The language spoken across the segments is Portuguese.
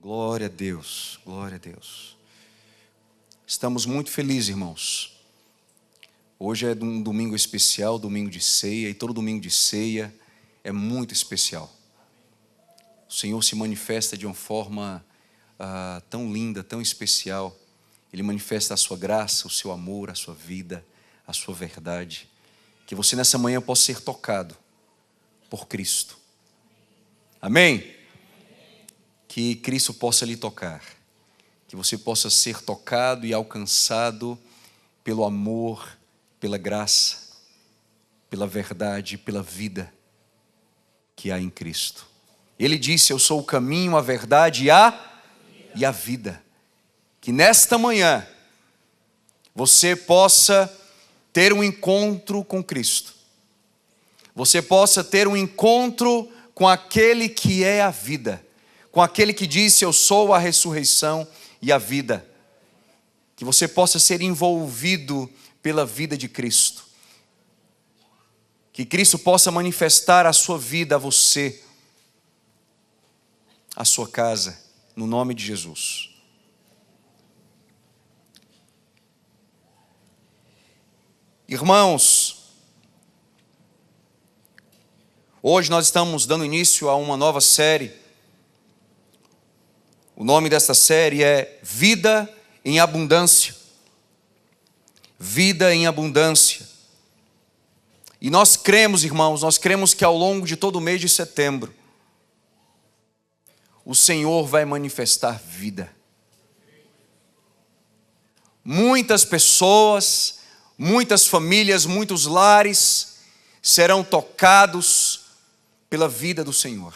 Glória a Deus, glória a Deus. Estamos muito felizes, irmãos. Hoje é um domingo especial, domingo de ceia, e todo domingo de ceia é muito especial. O Senhor se manifesta de uma forma tão linda, tão especial. Ele manifesta a sua graça, o seu amor, a sua vida, a sua verdade. Que você nessa manhã possa ser tocado por Cristo. Amém? Que Cristo possa lhe tocar. Que você possa ser tocado e alcançado pelo amor, pela graça, pela verdade, pela vida que há em Cristo. Ele disse: eu sou o caminho, a verdade e a vida. Que nesta manhã você possa ter um encontro com Cristo. Você possa ter um encontro com aquele que é a vida. Com aquele que disse: eu sou a ressurreição e a vida. Que você possa ser envolvido pela vida de Cristo. Que Cristo possa manifestar a sua vida a você, a sua casa, no nome de Jesus. Irmãos, hoje nós estamos dando início a uma nova série. O nome desta série é Vida em Abundância. Vida em Abundância. E nós cremos, irmãos, que ao longo de todo o mês de setembro, o Senhor vai manifestar vida. Muitas pessoas, muitas famílias, muitos lares serão tocados pela vida do Senhor.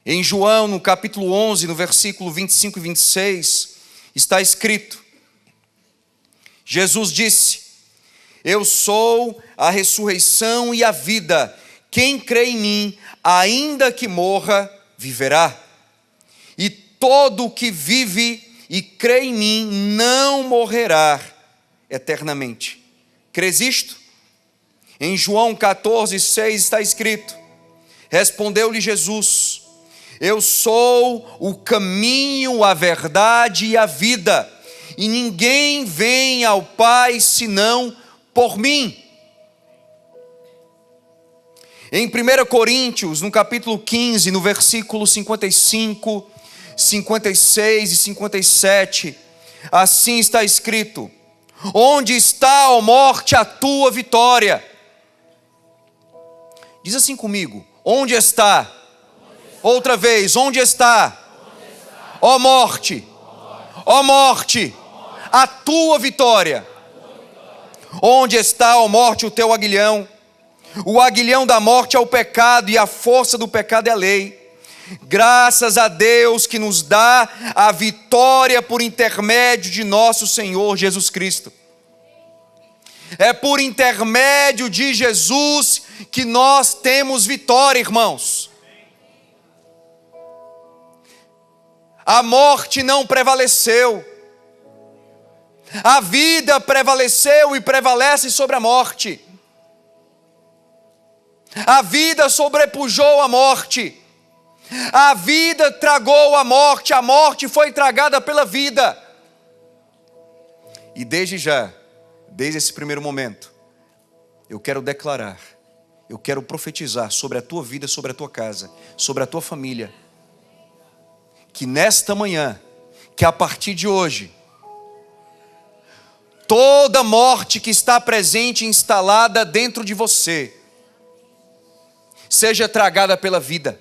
Em João, no capítulo 11, no versículo 25 e 26, está escrito: Jesus disse: eu sou a ressurreição e a vida. Quem crê em mim, ainda que morra, viverá. E todo o que vive e crê em mim não morrerá eternamente. Crês isto? Em João 14, 6 está escrito: respondeu-lhe Jesus: eu sou o caminho, a verdade e a vida, e ninguém vem ao Pai senão por mim. Em 1 Coríntios, no capítulo 15, no versículo 55, 56 e 57, assim está escrito: onde está, ó morte, a tua vitória? Diz assim comigo: onde está? Outra vez: onde está? Ó morte, ó morte, a tua vitória? Onde está, ó morte, o teu aguilhão? O aguilhão da morte é o pecado, e a força do pecado é a lei. Graças a Deus que nos dá a vitória por intermédio de nosso Senhor Jesus Cristo. É por intermédio de Jesus que nós temos vitória, irmãos. A morte não prevaleceu. A vida prevaleceu e prevalece sobre a morte. A vida sobrepujou a morte. A vida tragou a morte foi tragada pela vida. E desde esse primeiro momento, eu quero declarar, eu quero profetizar sobre a tua vida, sobre a tua casa, sobre a tua família, que nesta manhã, que a partir de hoje, toda morte que está presente e instalada dentro de você, seja tragada pela vida.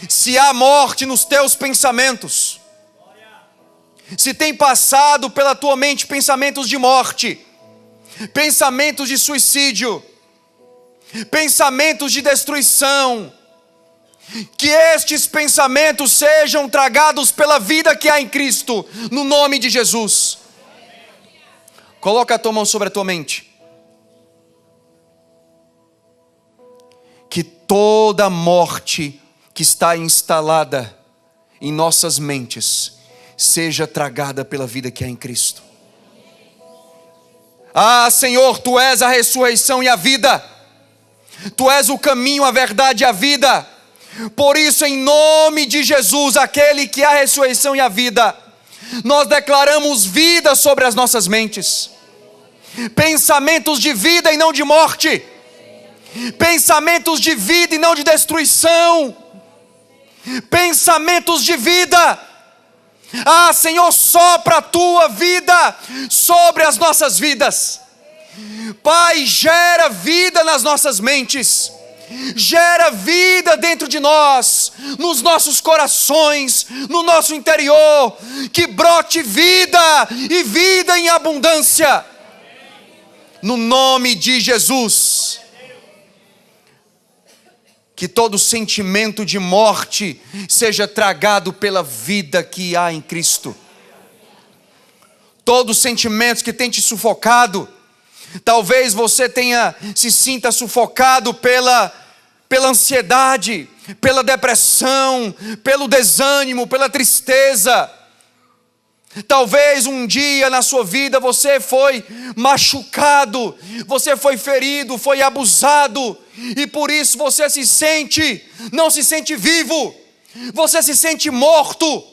Se há morte nos teus pensamentos, se tem passado pela tua mente pensamentos de morte, pensamentos de suicídio, pensamentos de destruição, que estes pensamentos sejam tragados pela vida que há em Cristo, no nome de Jesus. Coloca a tua mão sobre a tua mente. Que toda morte que está instalada em nossas mentes seja tragada pela vida que há em Cristo. Ah, Senhor, Tu és a ressurreição e a vida. Tu és o caminho, a verdade e a vida. Por isso, em nome de Jesus, aquele que é a ressurreição e a vida, nós declaramos vida sobre as nossas mentes. Pensamentos de vida e não de morte. Pensamentos de vida e não de destruição. Pensamentos de vida. Ah, Senhor, sopra a tua vida sobre as nossas vidas. Pai, gera vida nas nossas mentes. Gera vida dentro de nós, nos nossos corações, no nosso interior. Que brote vida e vida em abundância. No nome de Jesus. Que todo sentimento de morte seja tragado pela vida que há em Cristo. Todos os sentimentos que têm te sufocado, talvez você se sinta sufocado pela ansiedade, pela depressão, pelo desânimo, pela tristeza. Talvez um dia na sua vida você foi machucado, você foi ferido, foi abusado, e por isso você não se sente vivo, você se sente morto.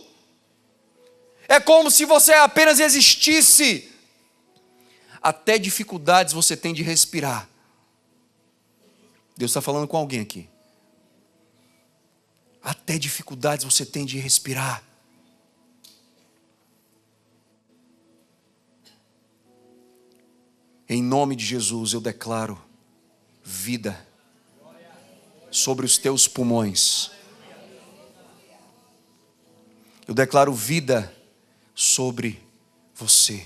É como se você apenas existisse. Até dificuldades você tem de respirar. Deus está falando com alguém aqui. Até dificuldades você tem de respirar. Em nome de Jesus eu declaro vida sobre os teus pulmões. Eu declaro vida sobre você.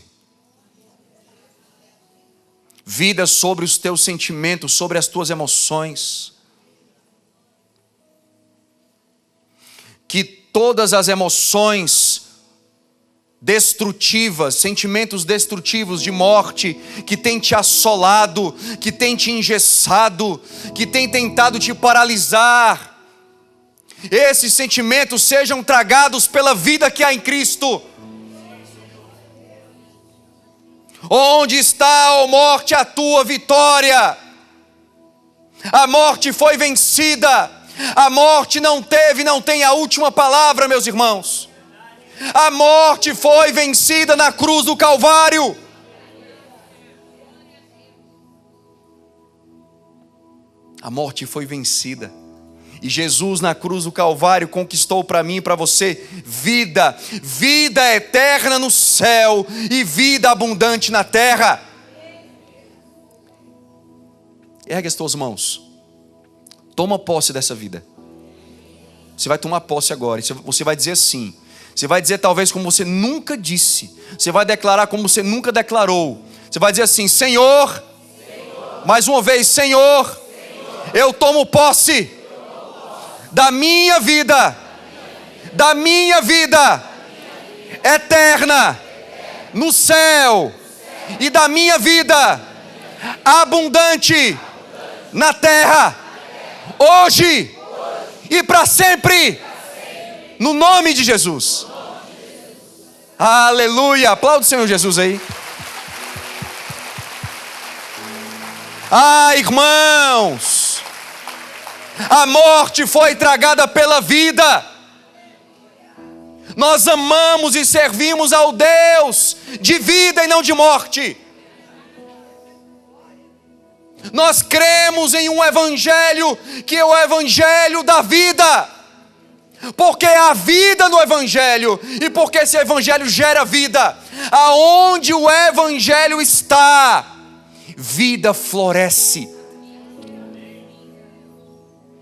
Vida sobre os teus sentimentos, sobre as tuas emoções. Que todas as emoções destrutivas, sentimentos destrutivos de morte, que tem te assolado, que tem te engessado, que tem tentado te paralisar, esses sentimentos sejam tragados pela vida que há em Cristo. Onde está, ó morte, a tua vitória? A morte foi vencida. A morte não tem a última palavra, meus irmãos. A morte foi vencida na cruz do Calvário. A morte foi vencida. E Jesus na cruz do Calvário conquistou para mim e para você vida. Vida eterna no céu e vida abundante na terra. Ergue as tuas mãos. Toma posse dessa vida. Você vai tomar posse agora. Você vai dizer assim. Você vai dizer talvez como você nunca disse. Você vai declarar como você nunca declarou. Você vai dizer assim: Senhor, mais uma vez, Senhor, eu tomo posse da minha vida eterna no céu e da minha vida abundante na terra, hoje e para sempre, no nome de Jesus. Aleluia, aplaude o Senhor Jesus aí. Ah, irmãos, a morte foi tragada pela vida. Nós amamos e servimos ao Deus de vida e não de morte. Nós cremos em um evangelho que é o evangelho da vida, porque há vida no evangelho e porque esse evangelho gera vida. Aonde o evangelho está, vida floresce.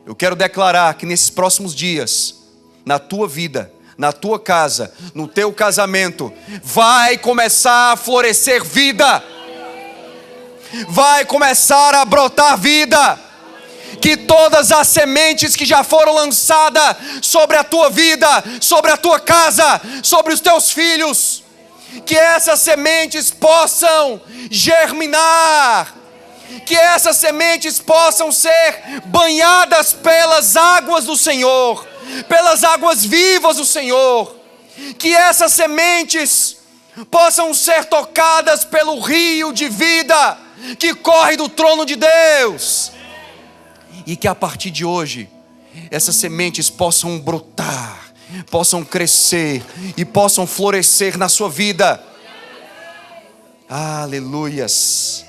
Eu quero declarar que nesses próximos dias, na tua vida, na tua casa, no teu casamento, vai começar a florescer vida. Vai começar a brotar vida. Que todas as sementes que já foram lançadas sobre a tua vida, sobre a tua casa, sobre os teus filhos, que essas sementes possam germinar, que essas sementes possam ser banhadas pelas águas do Senhor, pelas águas vivas do Senhor, que essas sementes possam ser tocadas pelo rio de vida que corre do trono de Deus, e que a partir de hoje essas sementes possam brotar, possam crescer e possam florescer na sua vida. Aleluias.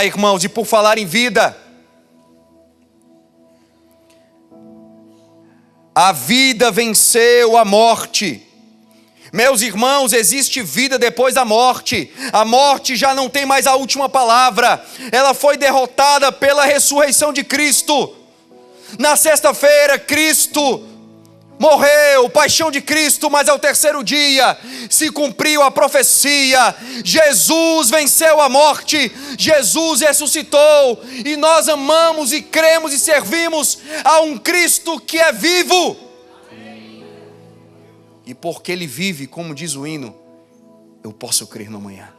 Irmãos, e por falar em vida, a vida venceu a morte. Meus irmãos, existe vida depois da morte. A morte já não tem mais a última palavra. Ela foi derrotada pela ressurreição de Cristo. Na sexta-feira, Cristo morreu, paixão de Cristo, mas ao terceiro dia se cumpriu a profecia. Jesus venceu a morte, Jesus ressuscitou, e nós amamos e cremos e servimos a um Cristo que é vivo. E porque Ele vive, como diz o hino, eu posso crer no amanhã.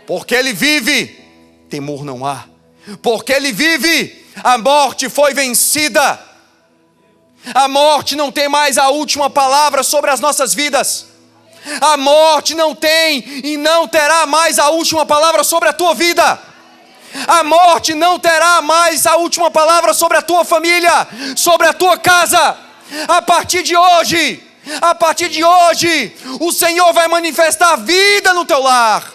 Porque Ele vive, temor não há. Porque Ele vive, a morte foi vencida. A morte não tem mais a última palavra sobre as nossas vidas. A morte não tem e não terá mais a última palavra sobre a tua vida. A morte não terá mais a última palavra sobre a tua família, sobre a tua casa. A partir de hoje, o Senhor vai manifestar vida no teu lar.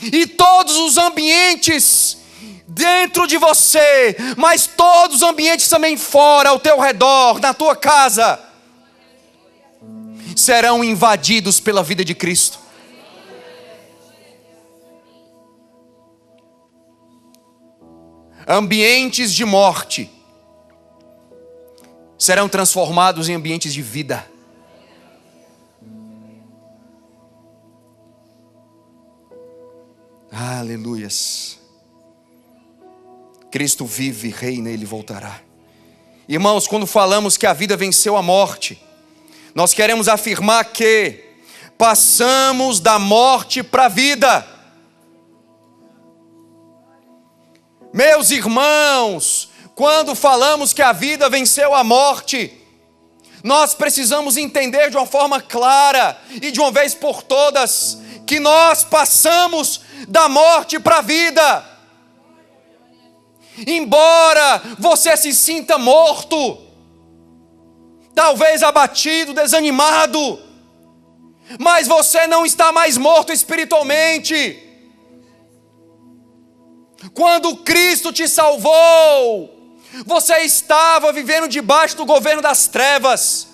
E todos os ambientes dentro de você, mas todos os ambientes também fora, ao teu redor, na tua casa, serão invadidos pela vida de Cristo. Ambientes de morte serão transformados em ambientes de vida. Aleluias. Cristo vive, reina, Ele voltará. Irmãos, quando falamos que a vida venceu a morte, nós queremos afirmar que passamos da morte para a vida. Meus irmãos, quando falamos que a vida venceu a morte, nós precisamos entender de uma forma clara e de uma vez por todas que nós passamos da morte para a vida. Embora você se sinta morto, talvez abatido, desanimado, mas você não está mais morto espiritualmente. Quando Cristo te salvou, você estava vivendo debaixo do governo das trevas,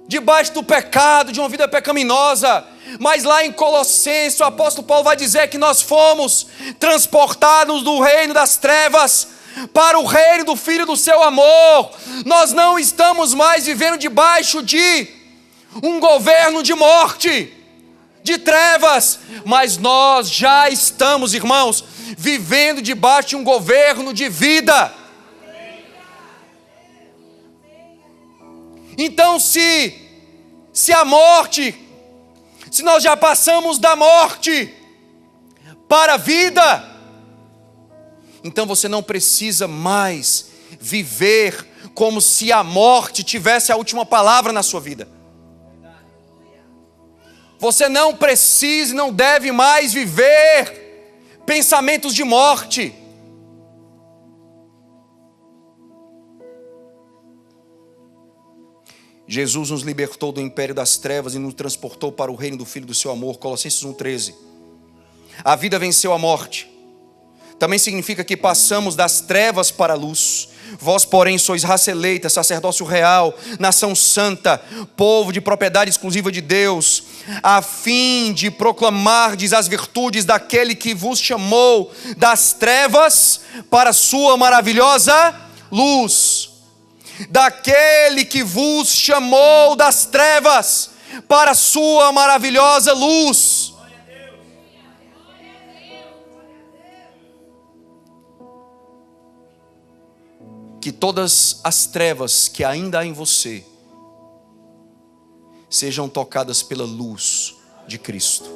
debaixo do pecado, de uma vida pecaminosa. Mas lá em Colossenses, o apóstolo Paulo vai dizer que nós fomos transportados do reino das trevas para o reino do Filho do seu amor. Nós não estamos mais vivendo debaixo de um governo de morte, de trevas, mas nós já estamos, irmãos, vivendo debaixo de um governo de vida. Então, se a morte, se nós já passamos da morte para a vida, então você não precisa mais viver como se a morte tivesse a última palavra na sua vida. Você não precisa e não deve mais viver pensamentos de morte. Jesus nos libertou do império das trevas e nos transportou para o reino do Filho do seu amor. Colossenses 1,13. A vida venceu a morte. Também significa que passamos das trevas para a luz. Vós, porém, sois raça eleita, sacerdócio real, nação santa, povo de propriedade exclusiva de Deus, a fim de proclamardes as virtudes daquele que vos chamou das trevas para a sua maravilhosa luz. Daquele que vos chamou das trevas para a sua maravilhosa luz. Que todas as trevas que ainda há em você sejam tocadas pela luz de Cristo.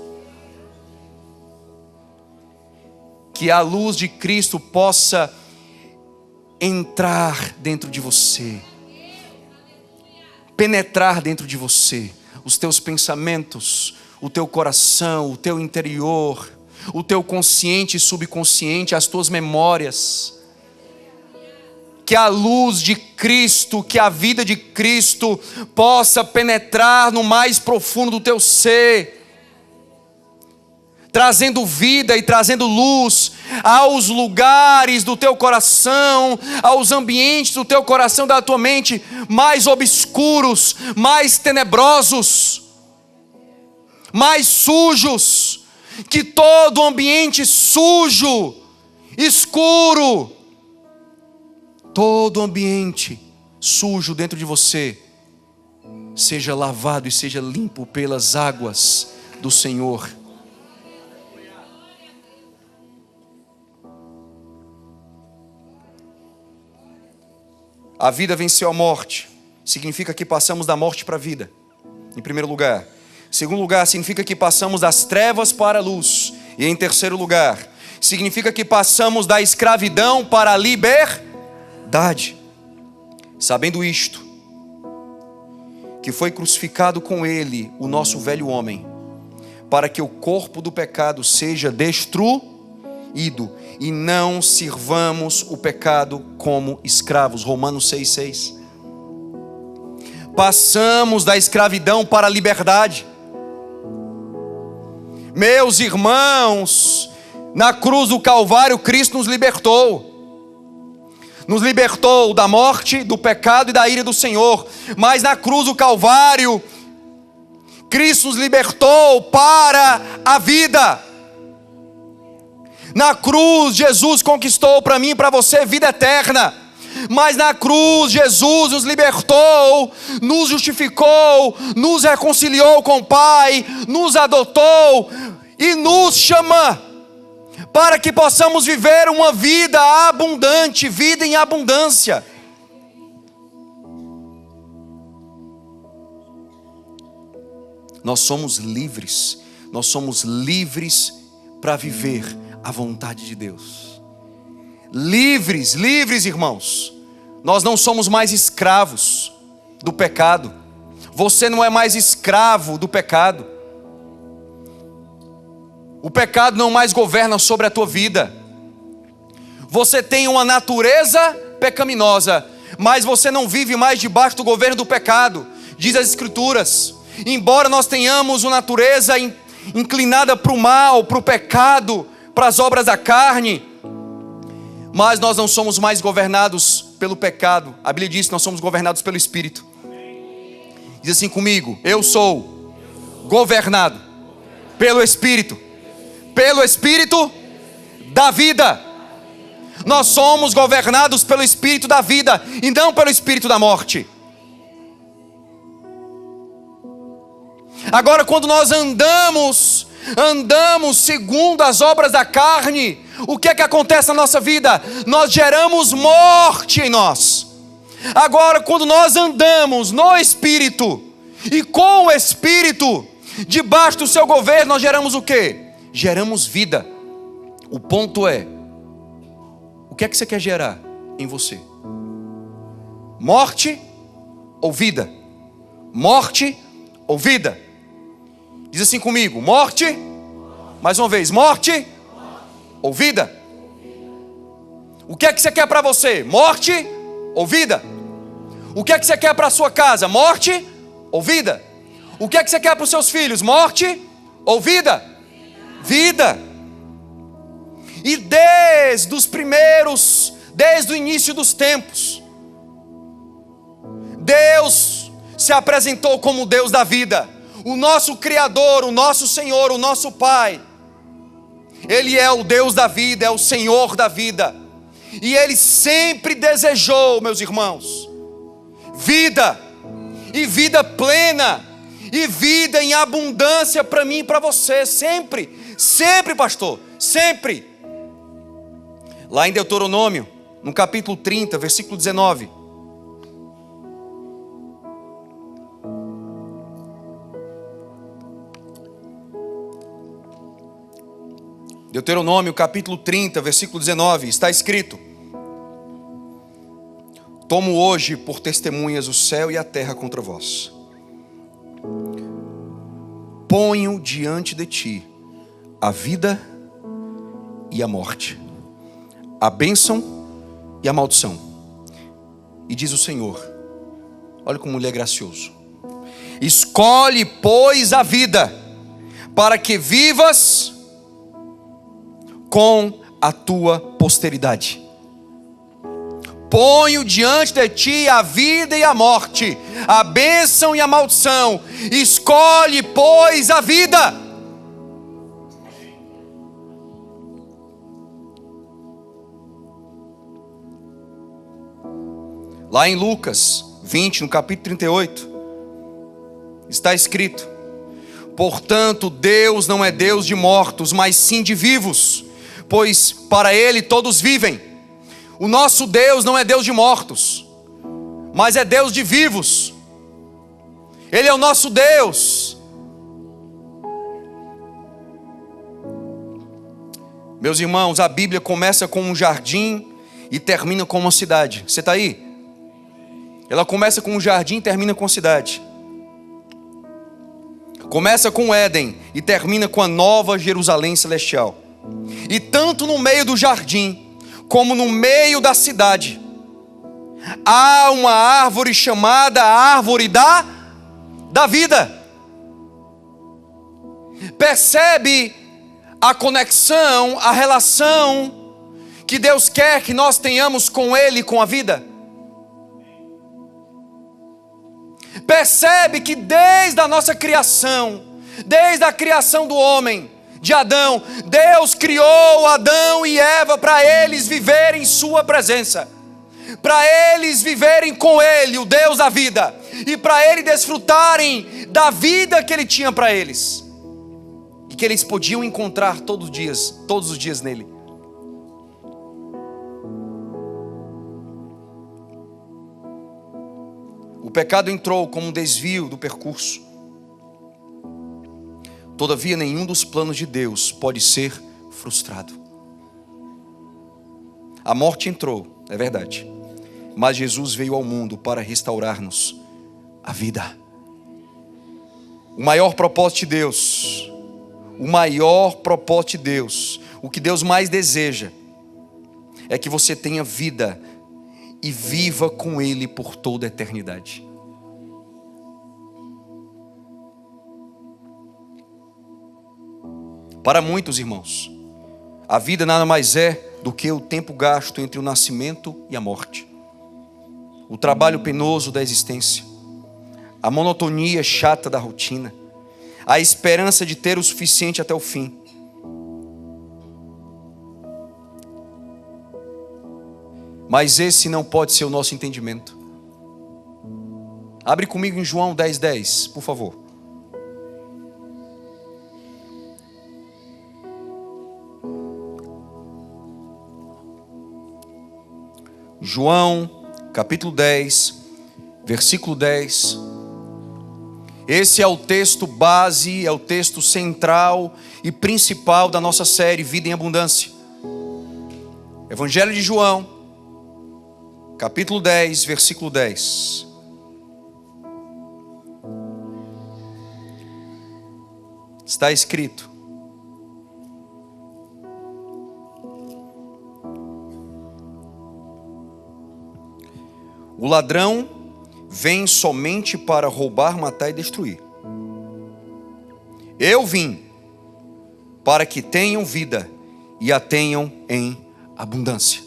Que a luz de Cristo possa entrar dentro de você, penetrar dentro de você, os teus pensamentos, o teu coração, o teu interior, o teu consciente e subconsciente, as tuas memórias. Que a luz de Cristo, que a vida de Cristo possa penetrar no mais profundo do teu ser, trazendo vida e trazendo luz aos lugares do teu coração, aos ambientes do teu coração, da tua mente mais obscuros, mais tenebrosos, mais sujos. Que todo ambiente sujo, escuro, todo ambiente sujo dentro de você seja lavado e seja limpo pelas águas do Senhor. A vida venceu a morte. Significa que passamos da morte para a vida, em primeiro lugar. Em segundo lugar, significa que passamos das trevas para a luz. E em terceiro lugar, significa que passamos da escravidão para a liberdade. Sabendo isto, que foi crucificado com ele o nosso velho homem, para que o corpo do pecado seja destruído, e não sirvamos o pecado como escravos. Romanos 6,6. Passamos da escravidão para a liberdade. Meus irmãos, na cruz do Calvário, Cristo nos libertou. Nos libertou da morte, do pecado e da ira do Senhor. Mas na cruz do Calvário, Cristo nos libertou para a vida. Na cruz, Jesus conquistou para mim e para você vida eterna. Mas na cruz, Jesus nos libertou, nos justificou, nos reconciliou com o Pai, nos adotou e nos chama para que possamos viver uma vida abundante, vida em abundância. Nós somos livres para viver a vontade de Deus. Livres, irmãos. Nós não somos mais escravos do pecado. Você não é mais escravo do pecado. O pecado não mais governa sobre a tua vida. Você tem uma natureza pecaminosa, mas você não vive mais debaixo do governo do pecado, diz as Escrituras. Embora nós tenhamos uma natureza inclinada para o mal, para o pecado, para as obras da carne, mas nós não somos mais governados pelo pecado. A Bíblia diz que nós somos governados pelo Espírito. Diz assim comigo: eu sou governado pelo Espírito da vida. Nós somos governados pelo Espírito da vida e não pelo Espírito da morte. Agora, quando nós andamos segundo as obras da carne, o que é que acontece na nossa vida? Nós geramos morte em nós. Agora, quando nós andamos no Espírito e com o Espírito, debaixo do seu governo, nós geramos o quê? Geramos vida. O ponto é, o que é que você quer gerar em você? Morte ou vida? Morte ou vida? Diz assim comigo: morte, mais uma vez, morte ou vida? O que é que você quer para você? Morte ou vida? O que é que você quer para a sua casa? Morte ou vida? O que é que você quer para os seus filhos? Morte ou vida? Vida. E desde o início dos tempos, Deus se apresentou como o Deus da vida. O nosso Criador, o nosso Senhor, o nosso Pai. Ele é o Deus da vida, é o Senhor da vida. E Ele sempre desejou, meus irmãos, vida, e vida plena, e vida em abundância para mim e para você. Sempre, pastor, sempre. Lá em Deuteronômio, no capítulo 30, versículo 19. Deuteronômio capítulo 30, versículo 19, está escrito: tomo hoje por testemunhas o céu e a terra contra vós. Ponho diante de ti a vida e a morte, a bênção e a maldição. E diz o Senhor, olha como ele é gracioso: escolhe, pois, a vida, para que vivas com a tua posteridade. Ponho diante de ti a vida e a morte, a bênção e a maldição. Escolhe, pois, a vida. Lá em Lucas 20, no capítulo 38, está escrito: portanto, Deus não é Deus de mortos, mas sim de vivos, pois para Ele todos vivem. O nosso Deus não é Deus de mortos, mas é Deus de vivos. Ele é o nosso Deus. Meus irmãos, a Bíblia começa com um jardim e termina com uma cidade. Você está aí? Ela começa com um jardim e termina com a cidade. Começa com Éden e termina com a nova Jerusalém celestial. E tanto no meio do jardim como no meio da cidade há uma árvore chamada árvore da vida. Percebe a conexão, a relação que Deus quer que nós tenhamos com Ele, com a vida? Percebe que desde a nossa criação, desde a criação do homem, de Adão, Deus criou Adão e Eva para eles viverem em sua presença, para eles viverem com Ele, o Deus da vida, e para eles desfrutarem da vida que Ele tinha para eles, e que eles podiam encontrar todos os dias nele. O pecado entrou como um desvio do percurso. Todavia, nenhum dos planos de Deus pode ser frustrado. A morte entrou, é verdade, mas Jesus veio ao mundo para restaurar-nos a vida. O maior propósito de Deus, o que Deus mais deseja, é que você tenha vida e viva com Ele por toda a eternidade. Para muitos irmãos, a vida nada mais é do que o tempo gasto entre o nascimento e a morte, o trabalho penoso da existência, a monotonia chata da rotina, a esperança de ter o suficiente até o fim. Mas esse não pode ser o nosso entendimento. Abre comigo em João 10:10, por favor. João, capítulo 10, versículo 10. Esse é o texto base, é o texto central e principal da nossa série Vida em Abundância. Evangelho de João, capítulo 10, versículo 10. Está escrito: o ladrão vem somente para roubar, matar e destruir. Eu vim para que tenham vida e a tenham em abundância.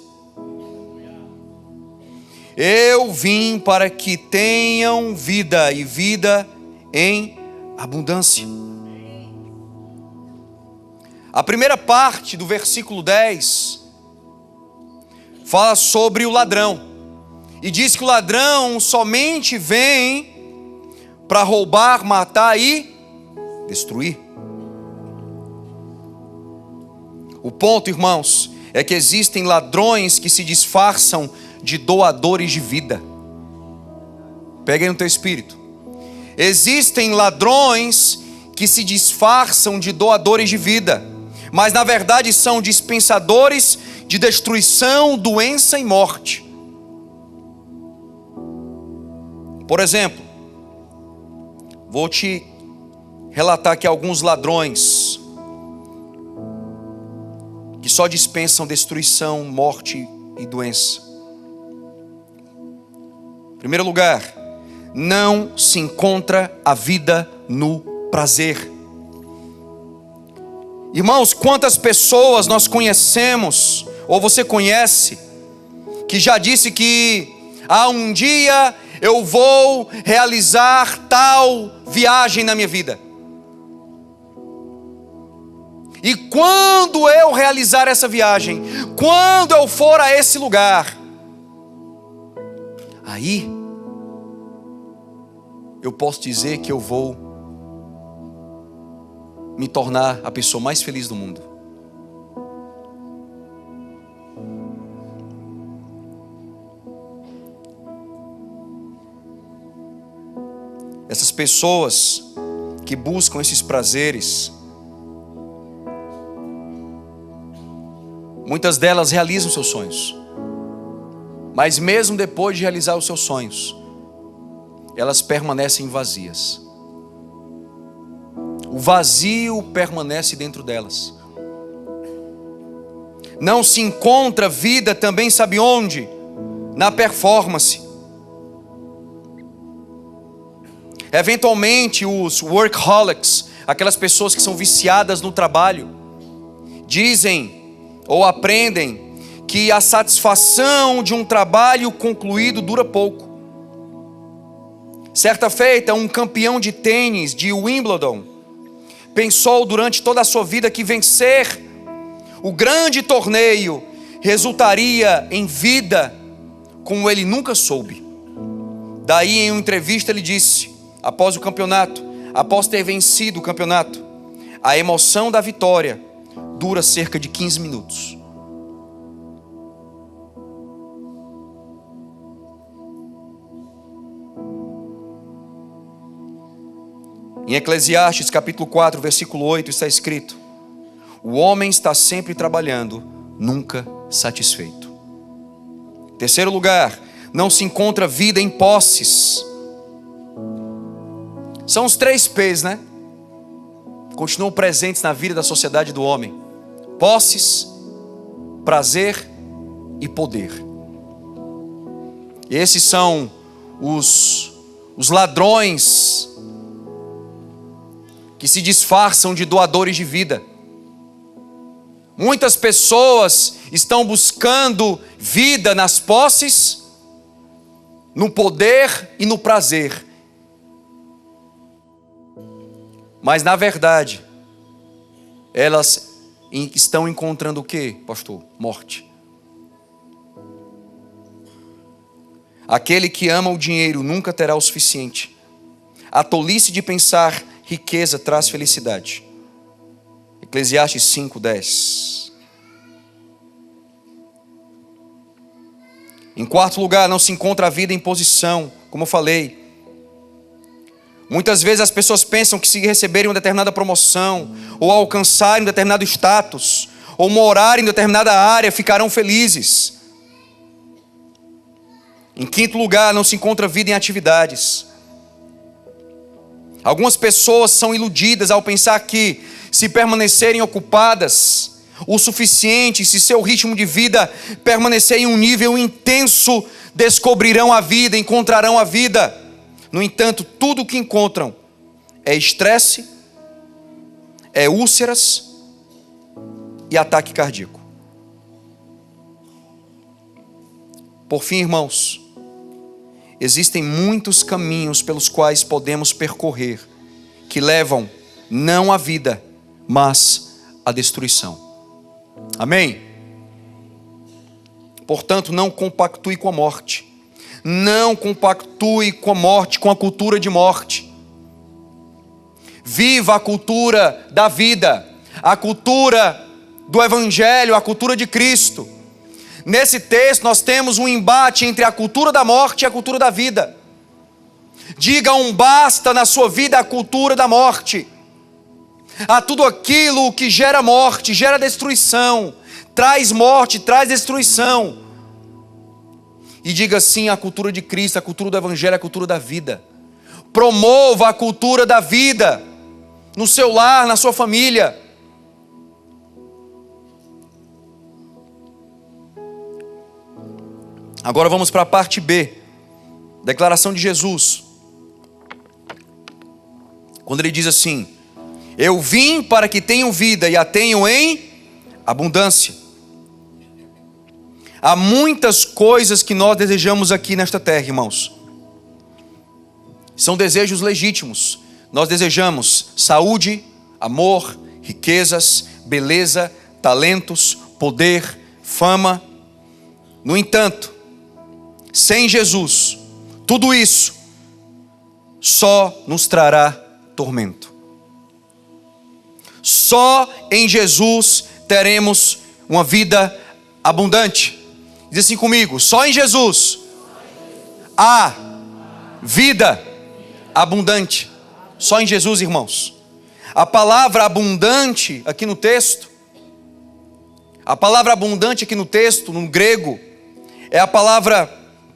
Eu vim para que tenham vida e vida em abundância. A primeira parte do versículo 10 fala sobre o ladrão. E diz que o ladrão somente vem para roubar, matar e destruir. O ponto, irmãos, é que existem ladrões que se disfarçam de doadores de vida. Pega aí no teu espírito. Existem ladrões que se disfarçam de doadores de vida, mas na verdade são dispensadores de destruição, doença e morte. Por exemplo, vou te relatar aqui alguns ladrões que só dispensam destruição, morte e doença. Em primeiro lugar, não se encontra a vida no prazer. Irmãos, quantas pessoas nós conhecemos, ou você conhece, que já disse que um dia eu vou realizar tal viagem na minha vida. E quando eu realizar essa viagem, quando eu for a esse lugar, aí eu posso dizer que eu vou me tornar a pessoa mais feliz do mundo. Essas pessoas que buscam esses prazeres, muitas delas realizam seus sonhos, mas mesmo depois de realizar os seus sonhos, elas permanecem vazias. O vazio permanece dentro delas. Não se encontra vida também, sabe onde? Na performance. Eventualmente os workaholics, aquelas pessoas que são viciadas no trabalho, dizem ou aprendem que a satisfação de um trabalho concluído dura pouco. Certa feita, um campeão de tênis de Wimbledon pensou durante toda a sua vida que vencer o grande torneio resultaria em vida como ele nunca soube. Daí, em uma entrevista, ele disse, após o campeonato, após ter vencido o campeonato, a emoção da vitória dura cerca de 15 minutos. Em Eclesiastes capítulo 4, versículo 8 está escrito: o homem está sempre trabalhando, nunca satisfeito. Terceiro lugar, não se encontra vida em posses. São os 3 P's, né? Continuam presentes na vida da sociedade do homem: posses, prazer e poder. E esses são os ladrões que se disfarçam de doadores de vida. Muitas pessoas estão buscando vida nas posses, no poder e no prazer. Mas na verdade, elas estão encontrando o quê, pastor? Morte. Aquele que ama o dinheiro nunca terá o suficiente. A tolice de pensar riqueza traz felicidade. Eclesiastes 5:10. Em quarto lugar, não se encontra a vida em posição, como eu falei. Muitas vezes as pessoas pensam que se receberem uma determinada promoção, ou alcançarem um determinado status, ou morarem em determinada área, ficarão felizes. Em quinto lugar, não se encontra vida em atividades. Algumas pessoas são iludidas ao pensar que, se permanecerem ocupadas o suficiente, se seu ritmo de vida permanecer em um nível intenso, descobrirão a vida, encontrarão a vida. No entanto, tudo o que encontram é estresse, é úlceras e ataque cardíaco. Por fim, irmãos, existem muitos caminhos pelos quais podemos percorrer, que levam não à vida, mas à destruição. Amém? Portanto, não compactue com a morte. Não compactue com a morte, com a cultura de morte. Viva a cultura da vida, a cultura do Evangelho, a cultura de Cristo. Nesse texto nós temos um embate entre a cultura da morte e a cultura da vida. Diga um basta na sua vida à cultura da morte, a tudo aquilo que gera morte, gera destruição, traz morte, traz destruição. E diga sim à cultura de Cristo, a cultura do Evangelho, a cultura da vida. Promova a cultura da vida no seu lar, na sua família. Agora vamos para a parte B. Declaração de Jesus. Quando ele diz assim: eu vim para que tenham vida e a tenham em abundância. Há muitas coisas que nós desejamos aqui nesta terra, irmãos. São desejos legítimos. Nós desejamos saúde, amor, riquezas, beleza, talentos, poder, fama. No entanto, sem Jesus, tudo isso só nos trará tormento. Só em Jesus teremos uma vida abundante. Diz assim comigo: só em Jesus há vida abundante. Só em Jesus, irmãos. A palavra abundante aqui no texto, no grego, é a palavra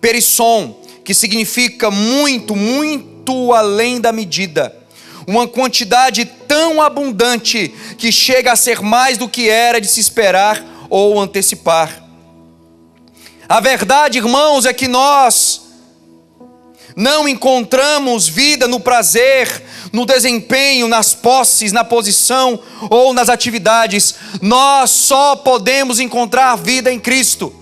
perisson, que significa muito, muito além da medida. Uma quantidade tão abundante que chega a ser mais do que era de se esperar ou antecipar. A verdade, irmãos, é que nós não encontramos vida no prazer, no desempenho, nas posses, na posição ou nas atividades. Nós só podemos encontrar vida em Cristo.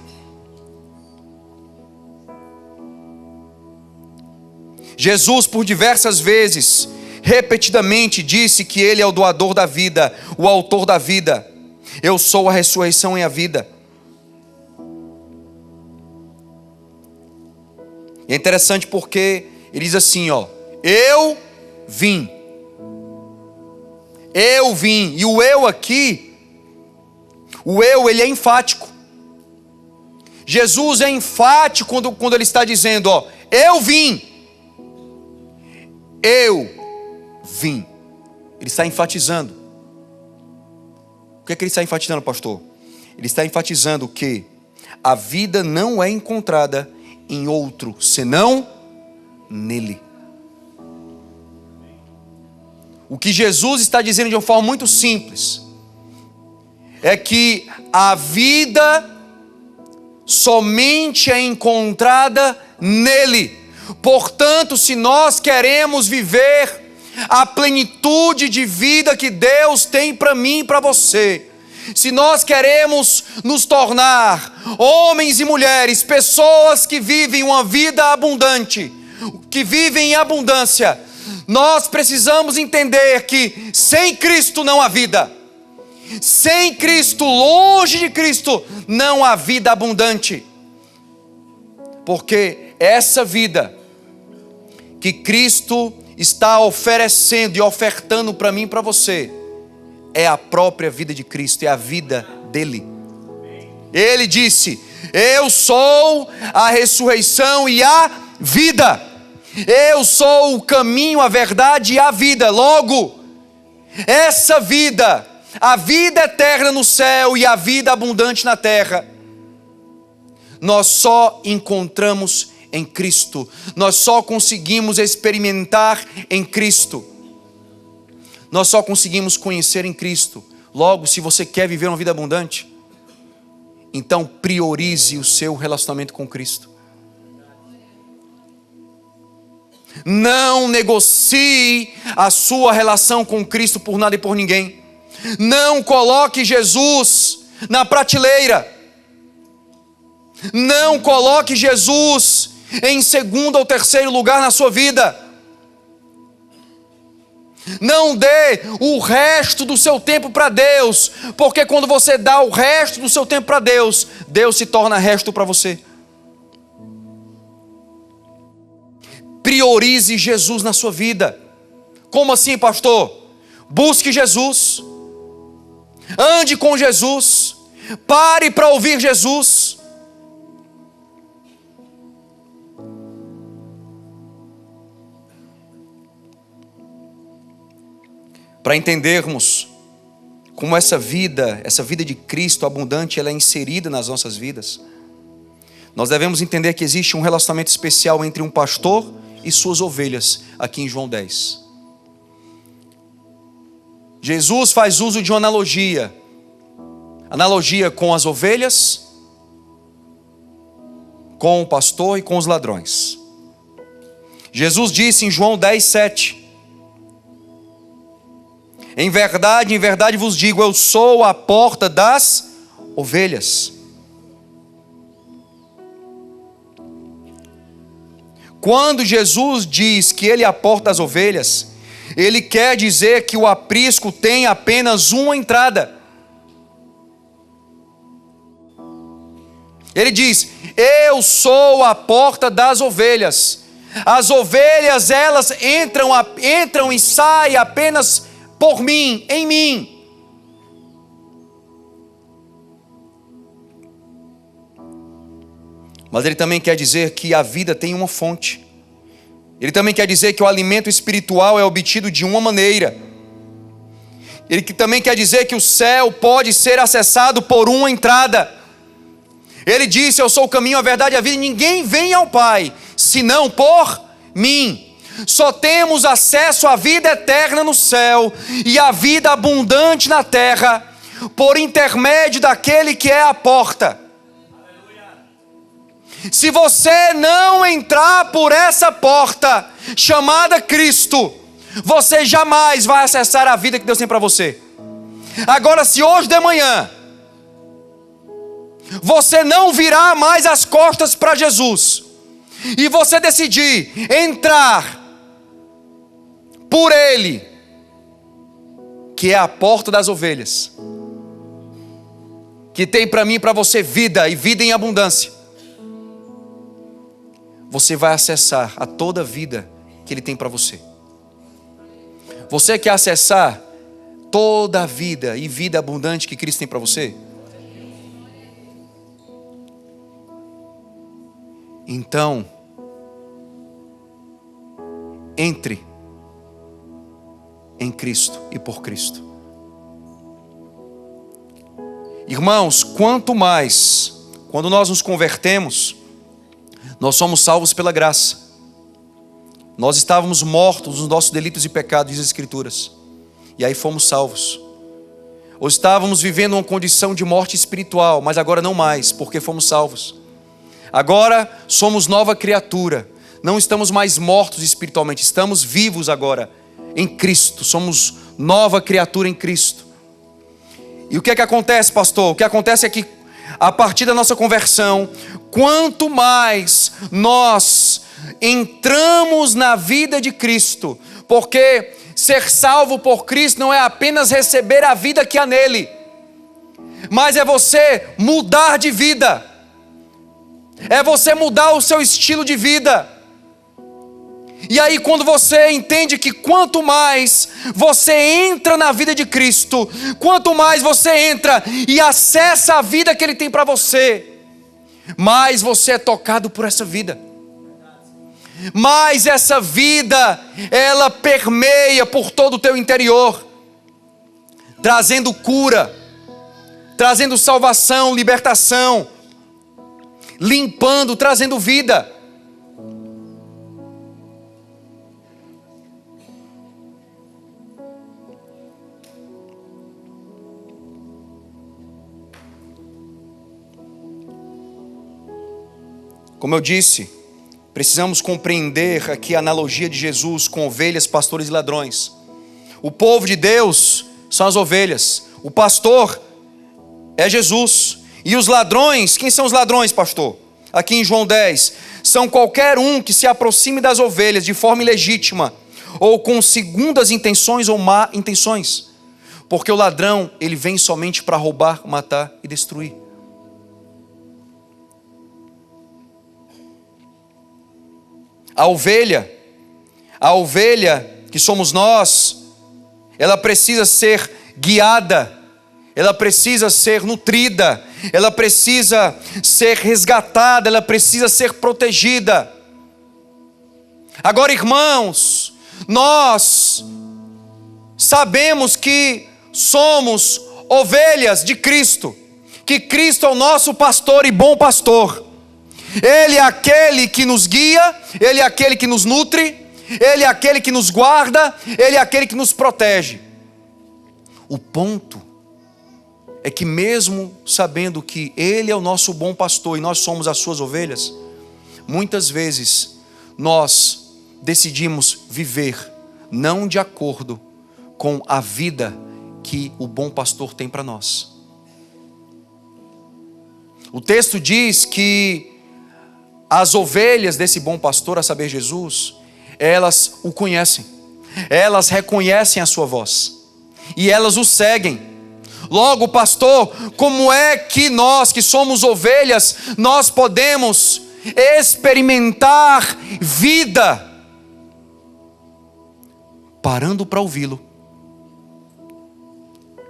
Jesus, por diversas vezes, repetidamente disse que Ele é o doador da vida, o autor da vida. Eu sou a ressurreição e a vida. É interessante porque ele diz assim, eu vim. Eu vim. E o eu aqui, ele é enfático. Jesus é enfático quando ele está dizendo, eu vim. Eu vim. Ele está enfatizando. O que é que ele está enfatizando, pastor? Ele está enfatizando que a vida não é encontrada em outro senão nele. O que Jesus está dizendo de uma forma muito simples é que a vida somente é encontrada nele. Portanto, se nós queremos viver a plenitude de vida que Deus tem para mim e para você, se nós queremos nos tornar homens e mulheres, pessoas que vivem uma vida abundante, que vivem em abundância, nós precisamos entender que sem Cristo não há vida. Sem Cristo, longe de Cristo, não há vida abundante. Porque essa vida que Cristo está oferecendo e ofertando para mim e para você, é a própria vida de Cristo, é a vida dele. Ele disse, eu sou a ressurreição e a vida. Eu sou o caminho, a verdade e a vida. Logo, essa vida, a vida eterna no céu e a vida abundante na terra, nós só encontramos em Cristo. Nós só conseguimos experimentar em Cristo. Nós só conseguimos conhecer em Cristo. Logo, se você quer viver uma vida abundante, então priorize o seu relacionamento com Cristo. Não negocie a sua relação com Cristo por nada e por ninguém. Não coloque Jesus na prateleira. Não coloque Jesus em segundo ou terceiro lugar na sua vida. Não dê o resto do seu tempo para Deus, porque quando você dá o resto do seu tempo para Deus, Deus se torna resto para você. Priorize Jesus na sua vida. Como assim, pastor? Busque Jesus. Ande com Jesus. Pare para ouvir Jesus. Para entendermos como essa vida de Cristo abundante, ela é inserida nas nossas vidas, nós devemos entender que existe um relacionamento especial entre um pastor e suas ovelhas, aqui em João 10. Jesus faz uso de uma analogia com as ovelhas, com o pastor e com os ladrões. Jesus disse em João 10:7: em verdade vos digo, eu sou a porta das ovelhas. Quando Jesus diz que Ele é a porta das ovelhas, Ele quer dizer que o aprisco tem apenas uma entrada. Ele diz: eu sou a porta das ovelhas. As ovelhas, elas entram e saem apenas por mim, em mim. Mas ele também quer dizer que a vida tem uma fonte. Ele também quer dizer que o alimento espiritual é obtido de uma maneira. Ele também quer dizer que o céu pode ser acessado por uma entrada. Ele disse: eu sou o caminho, a verdade e a vida, e ninguém vem ao Pai, senão por mim. Só temos acesso à vida eterna no céu e à vida abundante na terra, por intermédio daquele que é a porta. Se você não entrar por essa porta, chamada Cristo, você jamais vai acessar a vida que Deus tem para você. Agora, se hoje de manhã você não virar mais as costas para Jesus, e você decidir entrar por Ele, que é a porta das ovelhas, que tem para mim e para você vida, e vida em abundância, você vai acessar a toda a vida que Ele tem para você. Você quer acessar toda a vida e vida abundante que Cristo tem para você? Então, entre em Cristo e por Cristo. Irmãos, quanto mais, quando nós nos convertemos, nós somos salvos pela graça. Nós estávamos mortos nos nossos delitos e pecados, diz as Escrituras, e aí fomos salvos. Ou estávamos vivendo uma condição de morte espiritual, mas agora não mais, porque fomos salvos. Agora somos nova criatura, não estamos mais mortos espiritualmente, estamos vivos agora em Cristo, somos nova criatura em Cristo. E o que é que acontece, pastor? O que acontece é que a partir da nossa conversão, quanto mais nós entramos na vida de Cristo, porque ser salvo por Cristo não é apenas receber a vida que há nele, mas é você mudar de vida, é você mudar o seu estilo de vida. E aí, quando você entende que quanto mais você entra na vida de Cristo, quanto mais você entra e acessa a vida que Ele tem para você, mais você é tocado por essa vida. Mais essa vida, ela permeia por todo o teu interior, trazendo cura, trazendo salvação, libertação, limpando, trazendo vida. Como eu disse, precisamos compreender aqui a analogia de Jesus com ovelhas, pastores e ladrões. O povo de Deus são as ovelhas, o pastor é Jesus. E os ladrões, quem são os ladrões, pastor? Aqui em João 10, são qualquer um que se aproxime das ovelhas de forma ilegítima, ou com segundas intenções ou má intenções. Porque o ladrão, ele vem somente para roubar, matar e destruir. A ovelha que somos nós, ela precisa ser guiada, ela precisa ser nutrida, ela precisa ser resgatada, ela precisa ser protegida. Agora, irmãos, nós sabemos que somos ovelhas de Cristo, que Cristo é o nosso pastor e bom pastor. Ele é aquele que nos guia, Ele é aquele que nos nutre, Ele é aquele que nos guarda, Ele é aquele que nos protege. O ponto é que mesmo sabendo que Ele é o nosso bom pastor e nós somos as suas ovelhas, Muitas vezes nós decidimos viver não de acordo com a vida que o bom pastor tem para nós. O texto diz que as ovelhas desse bom pastor, a saber, Jesus, elas o conhecem, elas reconhecem a sua voz e elas o seguem. Logo, pastor, como é que nós que somos ovelhas, nós podemos experimentar vida? Parando para ouvi-lo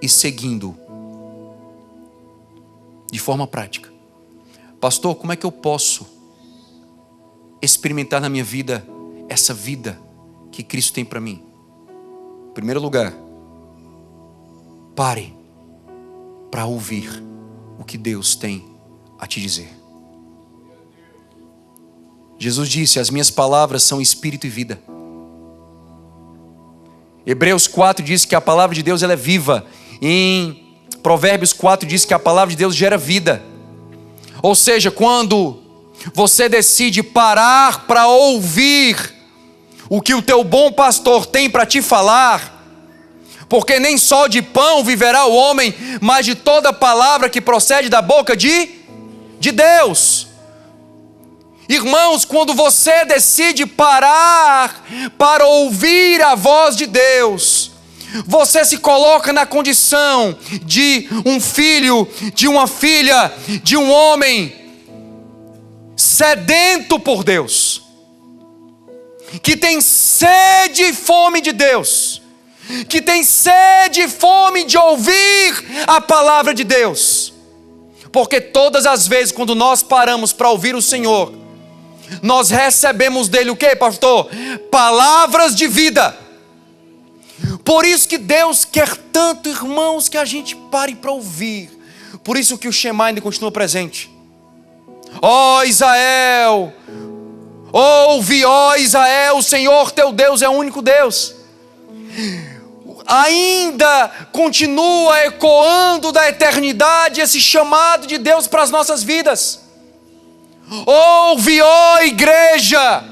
e seguindo de forma prática. Pastor, como é que eu posso experimentar na minha vida essa vida que Cristo tem para mim? Em primeiro lugar, pare para ouvir o que Deus tem a te dizer. Jesus disse: as minhas palavras são espírito e vida. Hebreus 4 diz que a palavra de Deus ela é viva. Em Provérbios 4 diz que a palavra de Deus gera vida. Ou seja, quando você decide parar para ouvir o que o teu bom pastor tem para te falar, porque nem só de pão viverá o homem, mas de toda palavra que procede da boca de Deus. Irmãos, quando você decide parar para ouvir a voz de Deus, você se coloca na condição de um filho, de uma filha, de um homem sedento por Deus, que tem sede e fome de Deus, que tem sede e fome de ouvir a palavra de Deus. Porque todas as vezes quando nós paramos para ouvir o Senhor, nós recebemos dele o que, pastor? Palavras de vida. Por isso que Deus quer tanto, irmãos, que a gente pare para ouvir. Por isso que o Shema ainda continua presente. Ó Israel, ouve, ó Israel, o Senhor teu Deus é o único Deus. Ainda continua ecoando da eternidade esse chamado de Deus para as nossas vidas. Ouve, ó igreja,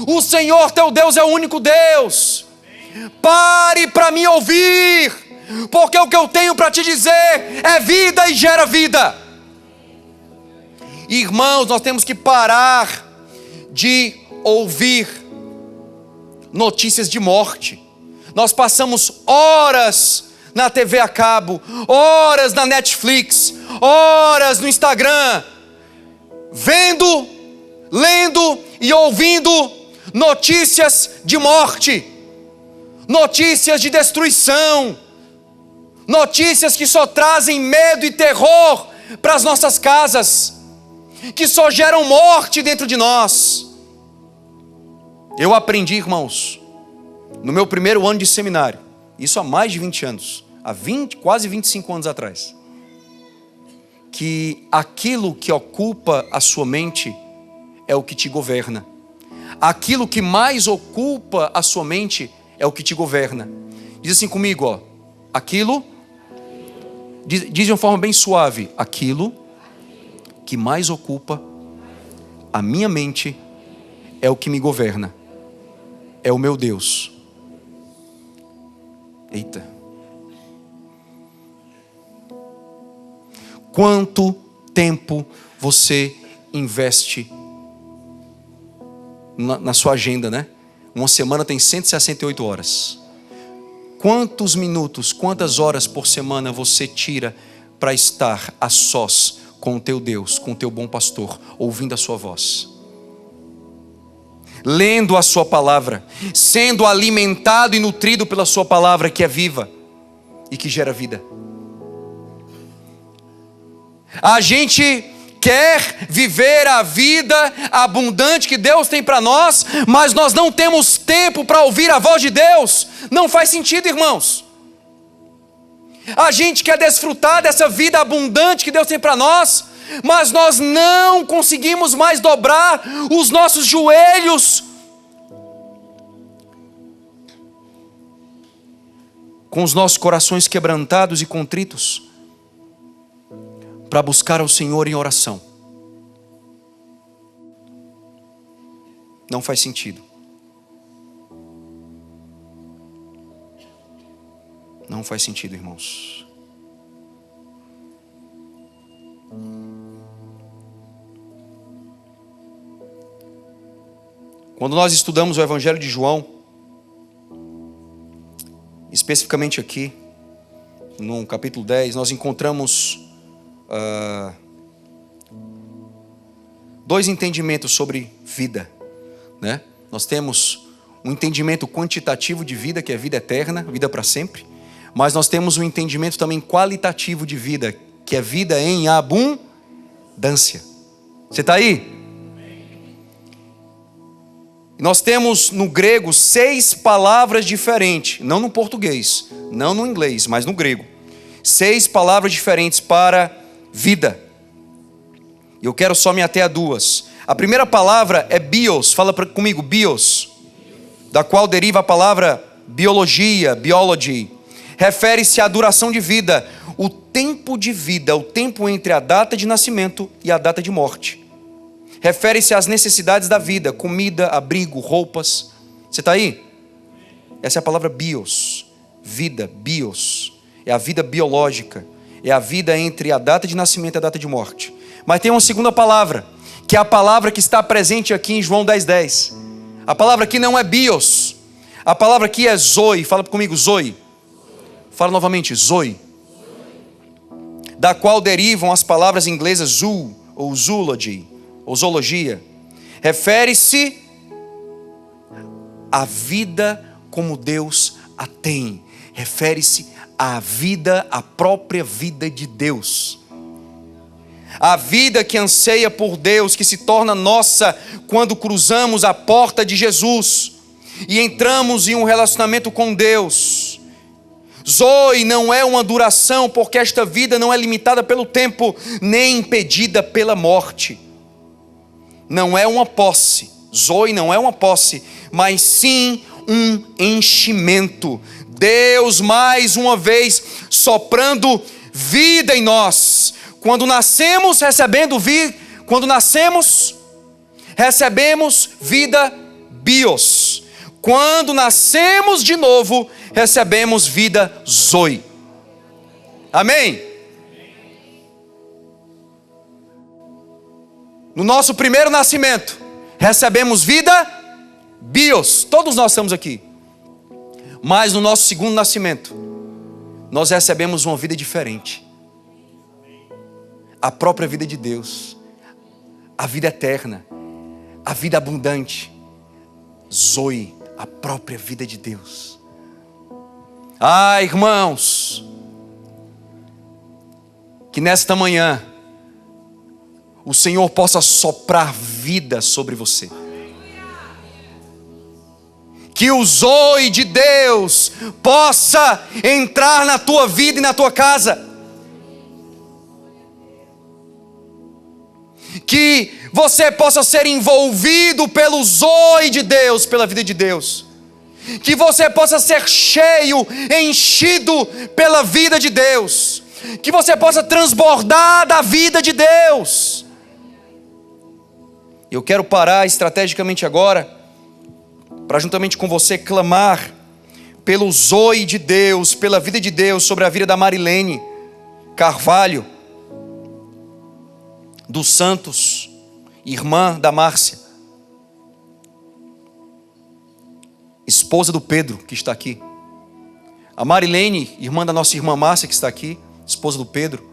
o Senhor teu Deus é o único Deus. Pare para me ouvir, porque o que eu tenho para te dizer é vida e gera vida. Irmãos, nós temos que parar de ouvir notícias de morte. Nós passamos horas na TV a cabo, horas na Netflix, horas no Instagram, vendo, lendo e ouvindo notícias de morte, notícias de destruição, notícias que só trazem medo e terror para as nossas casas, que só geram morte dentro de nós. Eu aprendi, irmãos, no meu primeiro ano de seminário, isso há mais de 20 anos, quase 25 anos atrás, que aquilo que ocupa a sua mente é o que te governa. Aquilo que mais ocupa a sua mente é o que te governa. Diz assim comigo, ó. Aquilo, diz de uma forma bem suave, aquilo que mais ocupa a minha mente é o que me governa. É o meu Deus. Eita. Quanto tempo você investe na sua agenda, né? Uma semana tem 168 horas. Quantos minutos, quantas horas por semana você tira para estar a sós com o teu Deus, com o teu bom pastor, ouvindo a sua voz? Lendo a sua palavra, sendo alimentado e nutrido pela sua palavra que é viva e que gera vida. A gente quer viver a vida abundante que Deus tem para nós, mas nós não temos tempo para ouvir a voz de Deus. Não faz sentido, irmãos. A gente quer desfrutar dessa vida abundante que Deus tem para nós, mas nós não conseguimos mais dobrar os nossos joelhos com os nossos corações quebrantados e contritos para buscar ao Senhor em oração. Não faz sentido. Não faz sentido, irmãos. Quando nós estudamos o Evangelho de João, especificamente aqui, no capítulo 10, nós encontramos dois entendimentos sobre vida, né? Nós temos um entendimento quantitativo de vida, que é vida eterna, vida para sempre. Mas nós temos um entendimento também qualitativo de vida, que é vida em abundância. Você está aí? Nós temos no grego 6 palavras diferentes, não no português, não no inglês, mas no grego. 6 palavras diferentes para vida. E eu quero só me ater a 2. A primeira palavra é bios, fala comigo, bios, da qual deriva a palavra biologia, biology. Refere-se à duração de vida, o tempo de vida, o tempo entre a data de nascimento e a data de morte. Refere-se às necessidades da vida, comida, abrigo, roupas. Você está aí? Essa é a palavra bios, vida, bios. É a vida biológica, é a vida entre a data de nascimento e a data de morte. Mas tem uma segunda palavra, que é a palavra que está presente aqui em João 10:10. A palavra aqui não é bios, a palavra aqui é zoe. Fala comigo, zoe. Fala novamente, zoe. Da qual derivam as palavras inglesas zoo, ou zoology, ou zoologia. Refere-se à vida como Deus a tem. Refere-se à vida, à própria vida de Deus. A vida que anseia por Deus, que se torna nossa quando cruzamos a porta de Jesus e entramos em um relacionamento com Deus. Zoe não é uma duração, porque esta vida não é limitada pelo tempo, nem impedida pela morte. Não é uma posse. Zoe não é uma posse, mas sim um enchimento. Deus mais uma vez soprando vida em nós. Quando nascemos recebemos vida bios. Quando nascemos de novo, recebemos vida zoe. Amém? No nosso primeiro nascimento, recebemos vida bios. Todos nós estamos aqui. Mas no nosso segundo nascimento, nós recebemos uma vida diferente. A própria vida de Deus. A vida eterna. A vida abundante. Zoe, a própria vida de Deus. Ah, irmãos, que nesta manhã o Senhor possa soprar vida sobre você. Que o zoe de Deus possa entrar na tua vida e na tua casa. Que você possa ser envolvido pelo zoe de Deus, pela vida de Deus. Que você possa ser cheio, enchido pela vida de Deus. Que você possa transbordar da vida de Deus. Eu quero parar estrategicamente agora, para juntamente com você clamar pelo zoe de Deus, pela vida de Deus sobre a vida da Marilene Carvalho, dos Santos, irmã da Márcia, esposa do Pedro, que está aqui. A Marilene, irmã da nossa irmã Márcia, que está aqui, esposa do Pedro,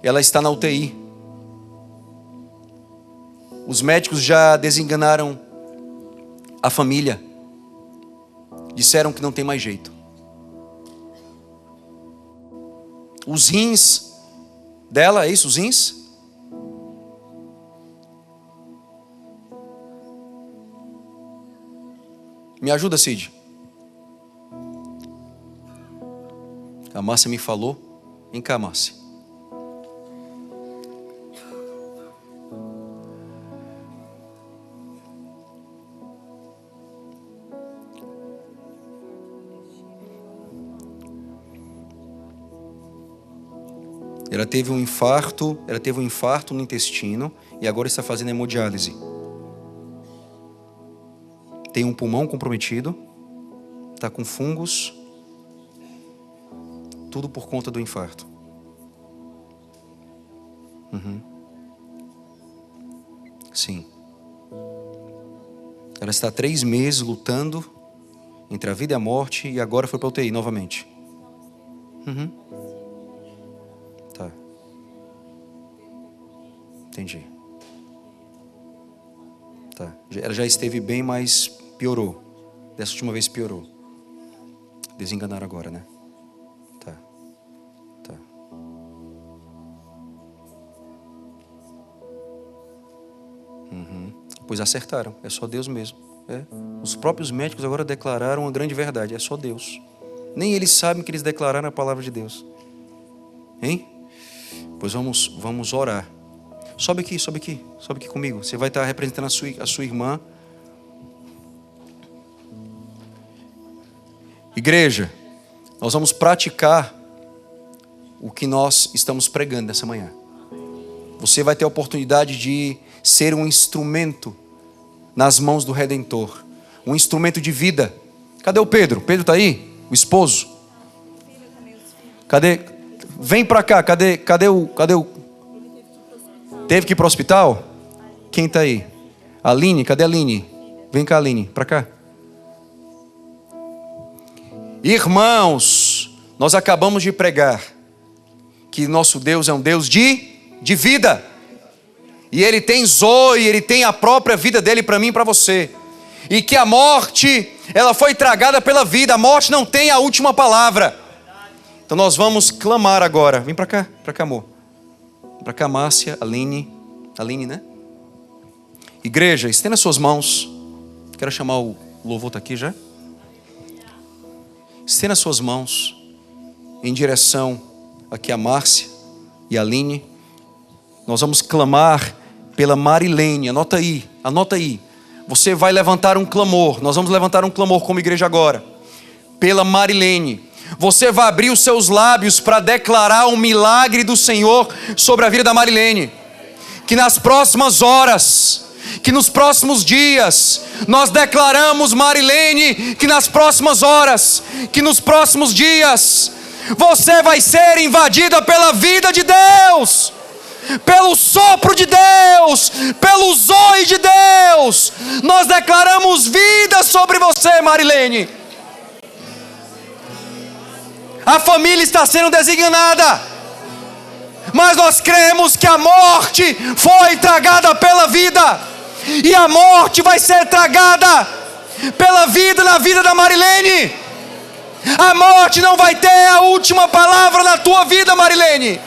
ela está na UTI. Os médicos já desenganaram a família. Disseram que não tem mais jeito. Os rins dela, é isso? Os rins? Me ajuda, Cid. A Márcia me falou. Vem cá, Márcia. Ela teve um infarto no intestino e agora está fazendo hemodiálise. tem um pulmão comprometido, está com fungos, tudo por conta do infarto. Sim. Ela está há 3 meses lutando entre a vida e a morte e agora foi para a UTI novamente. Tá. Entendi. Tá. Ela já esteve bem, mas piorou. Dessa última vez piorou. Desenganaram agora, né? Tá. Tá. Pois acertaram. É só Deus mesmo. Os próprios médicos agora declararam uma grande verdade. É só Deus. Nem eles sabem que eles declararam a palavra de Deus. Hein? Pois vamos orar. Sobe aqui comigo. Você vai estar representando a sua irmã. Igreja, nós vamos praticar o que nós estamos pregando nessa manhã. Você vai ter a oportunidade de ser um instrumento nas mãos do Redentor. Um instrumento de vida. Cadê o Pedro? Pedro está aí? O esposo? Cadê? Vem para cá. Cadê o... Teve que ir para o hospital? Quem está aí? Aline, cadê a Aline? Vem cá, Aline, para cá. Irmãos, nós acabamos de pregar que nosso Deus é um Deus de vida. E Ele tem Zoe, Ele tem a própria vida dEle para mim e para você. E que a morte, ela foi tragada pela vida. A morte não tem a última palavra. Então nós vamos clamar agora. Vem para cá, amor. Para cá, Márcia, Aline, né? Igreja, estenda suas mãos. Quero chamar o louvor, está aqui já. Estenda suas mãos em direção aqui a Márcia e a Aline. Nós vamos clamar pela Marilene. Anota aí. Você vai levantar um clamor. Nós vamos levantar um clamor como igreja agora. Pela Marilene. Você vai abrir os seus lábios para declarar um milagre do Senhor sobre a vida da Marilene. Que nas próximas horas, que nos próximos dias, nós declaramos, Marilene, que nas próximas horas, que nos próximos dias, você vai ser invadida pela vida de Deus, pelo sopro de Deus, pelo zoe de Deus. Nós declaramos vida sobre você, Marilene. A família está sendo desenganada, mas nós cremos que a morte foi tragada pela vida, e a morte vai ser tragada pela vida na vida da Marilene. A morte não vai ter a última palavra na tua vida, Marilene.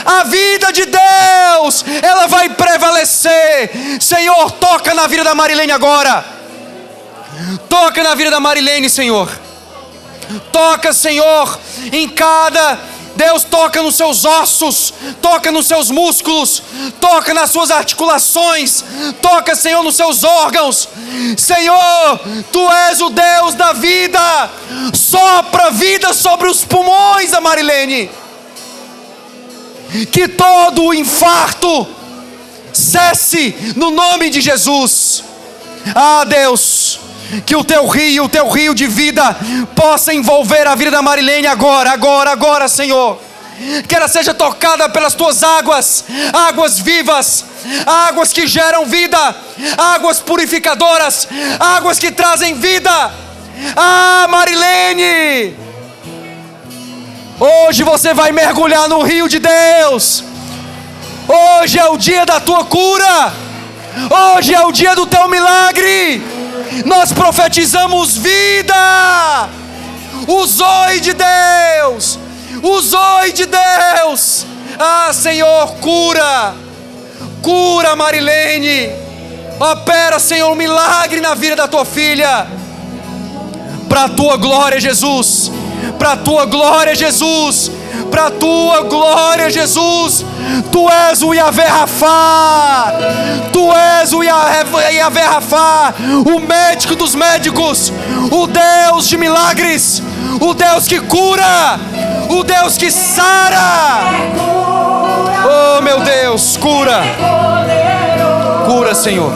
A vida de Deus, ela vai prevalecer. Senhor, toca na vida da Marilene agora. Toca na vida da Marilene, Senhor. Toca, Senhor, em cada... Deus, toca nos seus ossos, toca nos seus músculos, toca nas suas articulações, toca, Senhor, nos seus órgãos. Senhor, Tu és o Deus da vida. Sopra vida sobre os pulmões da Marilene. Que todo o infarto cesse no nome de Jesus. Ah, Deus, que o teu rio de vida possa envolver a vida da Marilene agora, Senhor. Que ela seja tocada pelas tuas águas, águas vivas, águas que geram vida, águas purificadoras, águas que trazem vida. Ah, Marilene, hoje você vai mergulhar no rio de Deus. Hoje é o dia da tua cura. Hoje é o dia do teu milagre. Nós profetizamos vida. O zoe de Deus. O zoe de Deus. Ah, Senhor, cura. Cura, Marilene. Opera, Senhor, um milagre na vida da tua filha. Para a tua glória, Jesus. Para a tua glória, Jesus. Para a tua glória, Jesus. Tu és o Yahvé Rafá. Tu és o Yahvé Rafá, o médico dos médicos, o Deus de milagres, o Deus que cura, o Deus que sara. Oh, meu Deus, cura. Cura, Senhor.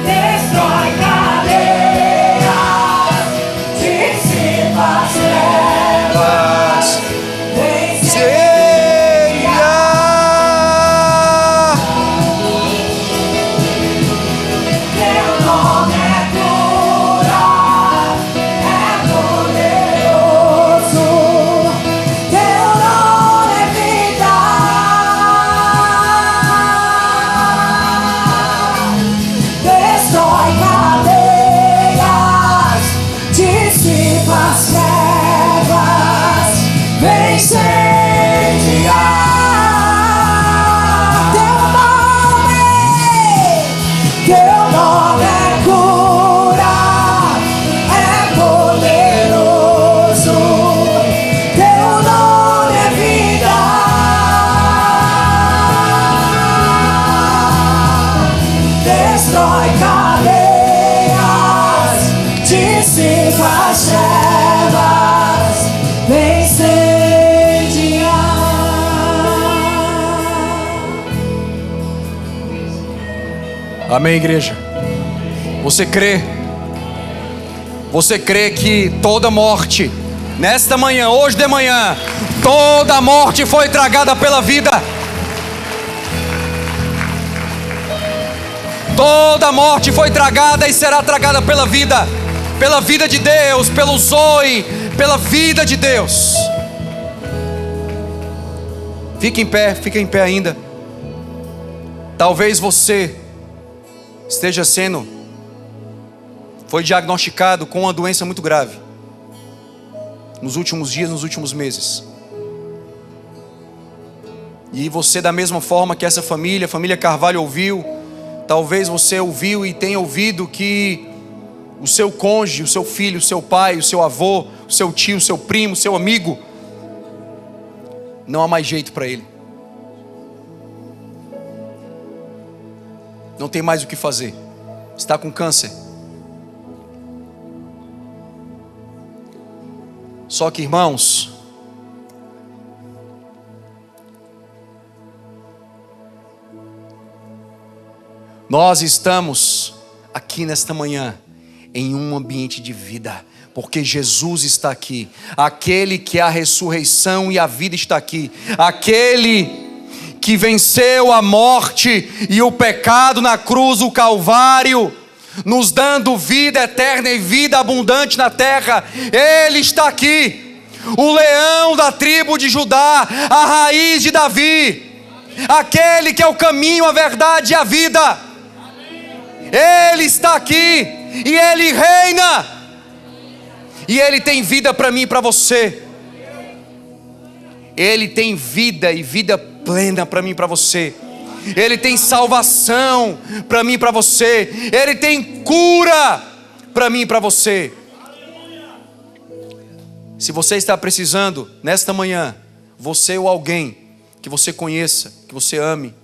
Destrói cadeias, dissipa as trevas, teu nome é cura, é poderoso, teu nome é vida. Destrói cadeias, dissipa as trevas, vem incendiar. Teu nome é cura, é poderoso, teu nome é vida. Destrói cadeias, dissipa as trevas, vem incendiar. Amém, igreja? Você crê? Você crê que toda morte, nesta manhã, hoje de manhã, toda morte foi tragada pela vida? Toda morte foi tragada e será tragada pela vida de Deus, pelo Zoe, pela vida de Deus. Fica em pé ainda. Talvez você foi diagnosticado com uma doença muito grave nos últimos dias, nos últimos meses. E você, da mesma forma que essa família, a família Carvalho ouviu, talvez você ouviu e tenha ouvido que o seu cônjuge, o seu filho, o seu pai, o seu avô, o seu tio, o seu primo, o seu amigo, não há mais jeito para ele. Não tem mais o que fazer. Está com câncer. Só que, irmãos, nós estamos aqui nesta manhã em um ambiente de vida, porque Jesus está aqui. Aquele que é a ressurreição e a vida está aqui. Aquele que venceu a morte e o pecado na cruz, o Calvário, nos dando vida eterna e vida abundante na terra. Ele está aqui, o leão da tribo de Judá, a raiz de Davi, aquele que é o caminho, a verdade e a vida. Ele está aqui e Ele reina, e Ele tem vida para mim e para você. Ele tem vida e vida plena para mim e para você. Ele tem salvação para mim e para você. Ele tem cura para mim e para você. Se você está precisando nesta manhã, você ou alguém que você conheça, que você ame,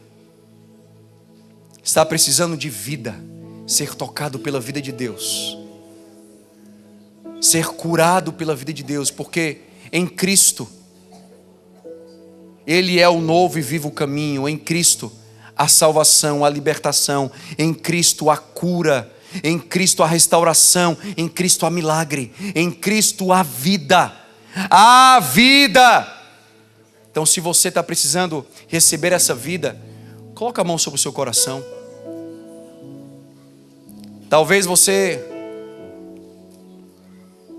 está precisando de vida, ser tocado pela vida de Deus, ser curado pela vida de Deus, porque em Cristo Ele é o novo e vivo caminho. Em Cristo a salvação, a libertação, em Cristo a cura, em Cristo a restauração, em Cristo a milagre, em Cristo a vida. A vida. Então, se você está precisando receber essa vida, coloca a mão sobre o seu coração. Talvez você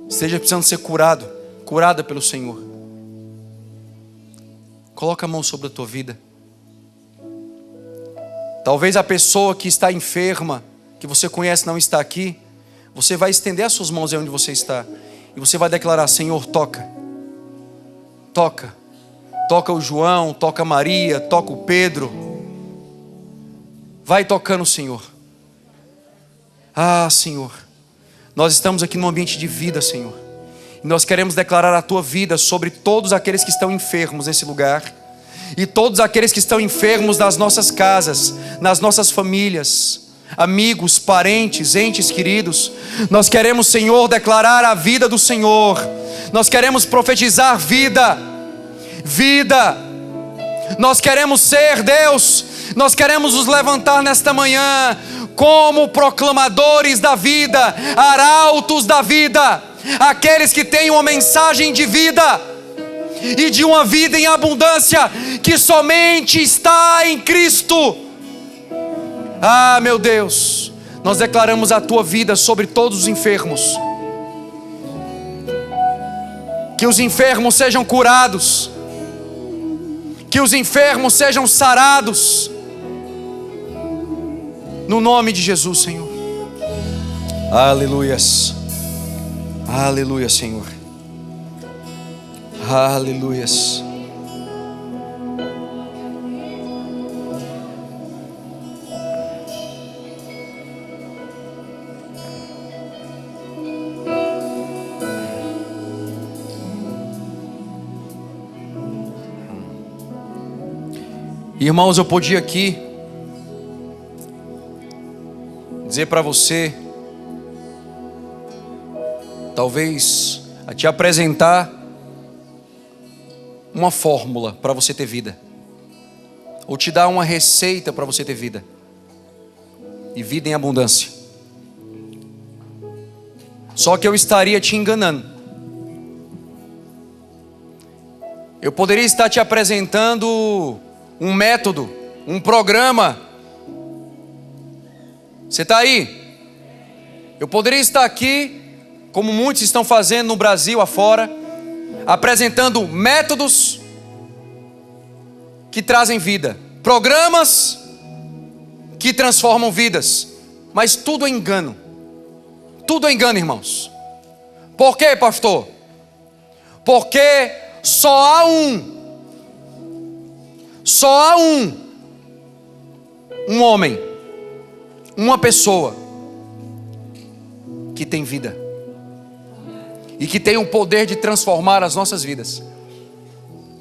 esteja precisando ser curada pelo Senhor. Coloca a mão sobre a tua vida. Talvez a pessoa que está enferma, que você conhece, não está aqui. Você vai estender as suas mãos aí onde você está, e você vai declarar: Senhor, toca. Toca. Toca o João, toca a Maria, toca o Pedro. Vai tocando, Senhor. Ah, Senhor, nós estamos aqui num ambiente de vida, Senhor, e nós queremos declarar a Tua vida sobre todos aqueles que estão enfermos nesse lugar, e todos aqueles que estão enfermos nas nossas casas, nas nossas famílias, amigos, parentes, entes queridos. Nós queremos, Senhor, declarar a vida do Senhor. Nós queremos profetizar vida, vida, Nós queremos ser, Deus, nós queremos nos levantar nesta manhã como proclamadores da vida, arautos da vida, aqueles que têm uma mensagem de vida e de uma vida em abundância que somente está em Cristo. Ah, meu Deus, nós declaramos a tua vida sobre todos os enfermos, que os enfermos sejam curados, que os enfermos sejam sarados, no nome de Jesus, Senhor. Aleluias, aleluia, Senhor, aleluias. Irmãos, eu podia aqui dizer para você, talvez a te apresentar uma fórmula para você ter vida, ou te dar uma receita para você ter vida, e vida em abundância. Só que eu estaria te enganando. Eu poderia estar te apresentando um método, um programa. Você está aí? Eu poderia estar aqui, como muitos estão fazendo no Brasil afora, apresentando métodos que trazem vida, programas que transformam vidas, mas tudo é engano. Tudo é engano, irmãos. Por quê, pastor? Porque só há um homem, uma pessoa que tem vida e que tem o poder de transformar as nossas vidas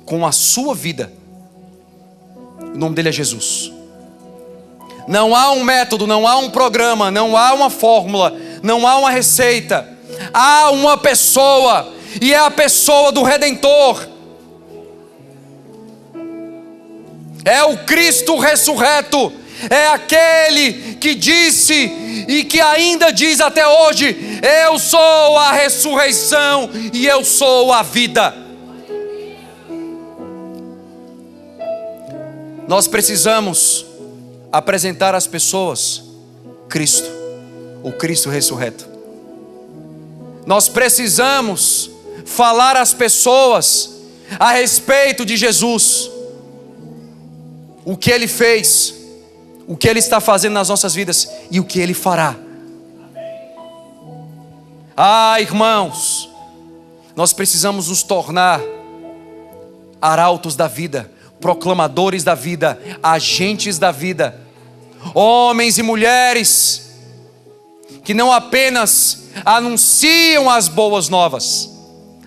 com a sua vida. O nome dele é Jesus. Não há um método, não há um programa, não há uma fórmula, não há uma receita. Há uma pessoa, e é a pessoa do Redentor. É o Cristo ressurreto, é aquele que disse e que ainda diz até hoje: eu sou a ressurreição e eu sou a vida. Nós precisamos apresentar às pessoas Cristo, o Cristo ressurreto. Nós precisamos falar às pessoas a respeito de Jesus, o que Ele fez, o que Ele está fazendo nas nossas vidas e o que Ele fará. Ah, irmãos, nós precisamos nos tornar arautos da vida, proclamadores da vida, agentes da vida, homens e mulheres que não apenas anunciam as boas novas,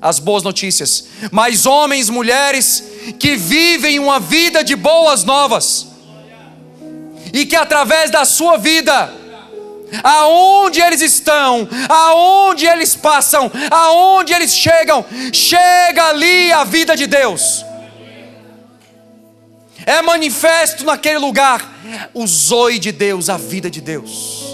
as boas notícias, mas homens e mulheres que vivem uma vida de boas novas, e que através da sua vida, aonde eles estão, aonde eles passam, aonde eles chegam, chega ali a vida de Deus. É manifesto naquele lugar o zoe de Deus, a vida de Deus.